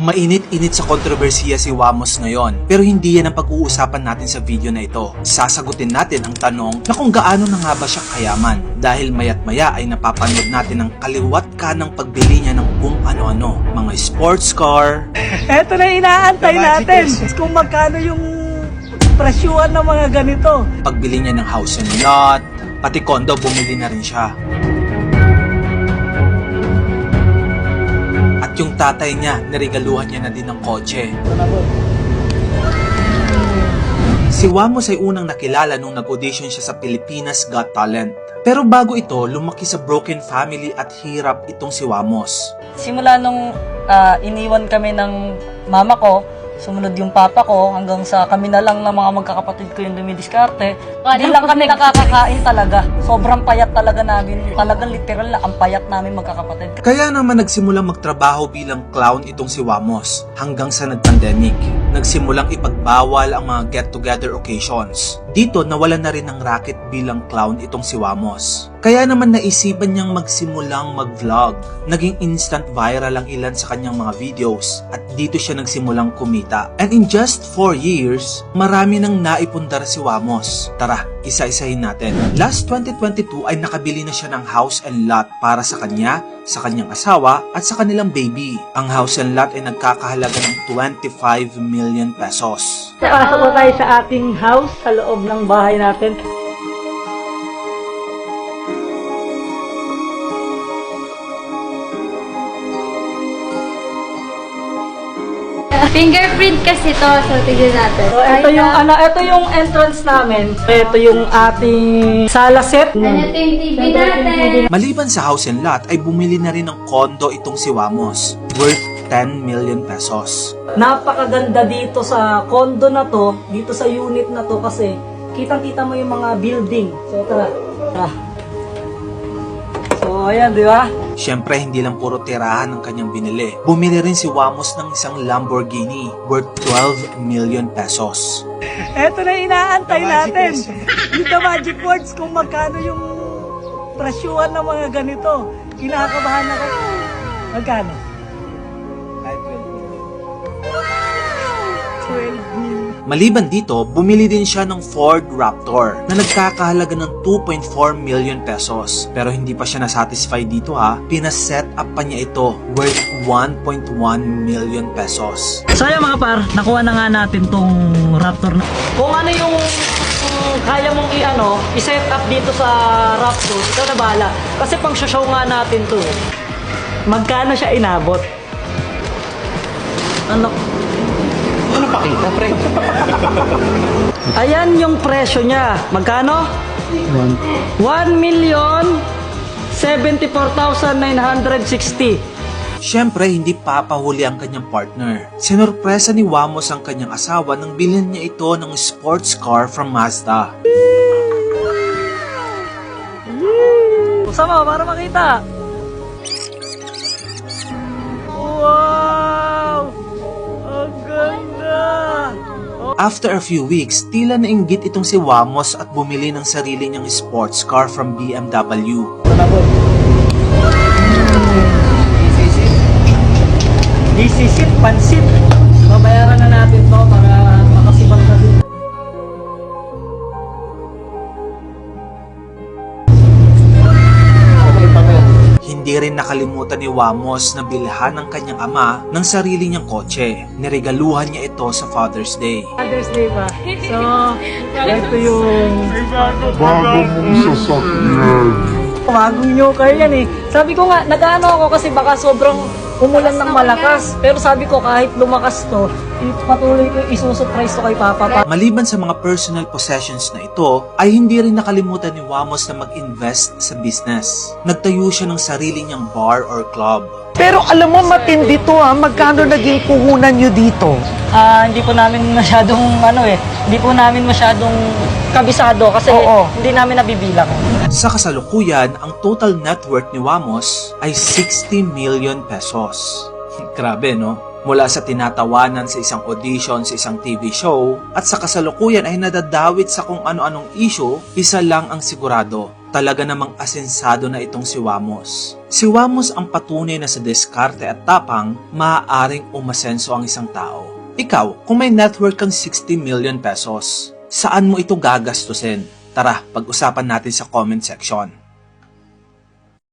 Mainit-init sa kontrobersiya si Wamos ngayon, pero hindi yan ang pag-uusapan natin sa video na ito. Sasagutin natin ang tanong na kung gaano na nga ba siya kayaman, dahil maya't maya ay napapanood natin ang kaliwat kanang pagbili niya ng kung ano-ano, mga sports car. Eto na inaantay natin kung magkano yung presyuhan ng mga ganito. Pagbili niya ng house and lot, pati condo bumili na rin siya. At yung tatay niya, narigaluhan niya na din ng kotse. Si Wamos ay unang nakilala nung nag-audition siya sa Pilipinas Got Talent. Pero bago ito, lumaki sa broken family at hirap itong si Wamos. Simula nung iniwan kami ng mama ko, sumunod yung papa ko, hanggang sa kami na lang ng mga magkakapatid ko yung dumidiskarte. Hindi lang kami nakakakain talaga. Sobrang payat talaga namin. Talagang literal na ang payat namin magkakapatid. Kaya naman nagsimulang magtrabaho bilang clown itong si Wamos hanggang sa nag-pandemic. Nagsimulang ipagbawal ang mga get-together occasions. Dito nawalan na rin ng racket bilang clown itong si Wamos. Kaya naman naisipan niyang magsimulang mag-vlog. Naging instant viral ang ilan sa kanyang mga videos at dito siya nagsimulang kumita. And in just 4 years, marami nang naipundar si Wamos. Tara, isa-isahin natin. Last 2022 ay nakabili na siya ng house and lot para sa kanya, sa kanyang asawa at sa kanilang baby. Ang house and lot ay nagkakahalaga ng 25 million pesos. Pasok po tayo sa ating house, sa loob ng bahay natin. Fingerprint kasi to, so tignan natin. So, ito yung entrance namin. Ito yung ating sala set. Ito yung TV natin. Maliban sa house and lot ay bumili na rin ng condo itong si Wamos, worth 10 million pesos. Napakaganda dito sa condo na to, dito sa unit na to kasi kitang-kita mo yung mga building. So tara. So ayan, di ba? Siyempre, hindi lang puro tirahan ang kanyang binili. Bumili rin si Wamos ng isang Lamborghini worth 12 million pesos. Eto na inaantay natin. Yung the magic words kung magkano yung presyuhan ng mga ganito. Kinakabahan ako. Magkano? 12 million. Maliban dito, bumili din siya ng Ford Raptor na nagkakahalaga ng 2.4 million pesos. Pero hindi pa siya nasatisfy dito ha. Pinaset up pa niya ito worth 1.1 million pesos. So ayan mga par, nakuha na nga natin tong Raptor na. Kung ano yung kaya mong i-set up dito sa Raptor, ikaw na bahala. Kasi pang show nga natin to. Magkano siya inabot? Ano pakita, pre? Ayan yung presyo niya. Magkano? 1,074,960. Siyempre, hindi papahuli ang kanyang partner. Sinurpresa ni Wamos ang kanyang asawa nang bilhin niya ito ng sports car from Mazda. Sama para makita. Wow! Ang ganda! After a few weeks, tila nainggit itong si Wamos at bumili ng sarili niyang sports car from BMW. Disisit, pansit. Babayaran na natin to para makasibang na din. Hindi rin nakalimutan ni Wamos na bilhan ng kanyang ama ng sarili niyang kotse. Niregaluhan niya ito sa Father's Day. Father's Day pa. So, ito yung Bago mong sasakyan. bagong nyo kayo yan eh. Sabi ko nga, nag-ano ako kasi baka sobrang umulan ng malakas. Pero sabi ko kahit lumakas to, patuloy ko isusurprise to kay Papa. Maliban sa mga personal possessions na ito, ay hindi rin nakalimutan ni Wamos na mag-invest sa business. Nagtayo siya ng sarili niyang bar or club. Pero alam mo, matindi to ha. Magkano naging puhunan nyo dito? Hindi po namin masyadong hindi po namin masyadong kabisado kasi hindi namin nabibilang. Sa kasalukuyan, ang total net worth ni Wamos ay 60 million pesos. Grabe, no? Mula sa tinatawanan sa isang audition sa isang TV show at sa kasalukuyan ay nadadawit sa kung ano-anong issue, isa lang ang sigurado. Talaga namang asensado na itong si Wamos. Si Wamos ang patunay na sa diskarte at tapang, maaaring umasenso ang isang tao. Ikaw, kung may net worth kang 60 million pesos, saan mo ito gagastusin? Tara, pag-usapan natin sa comment section.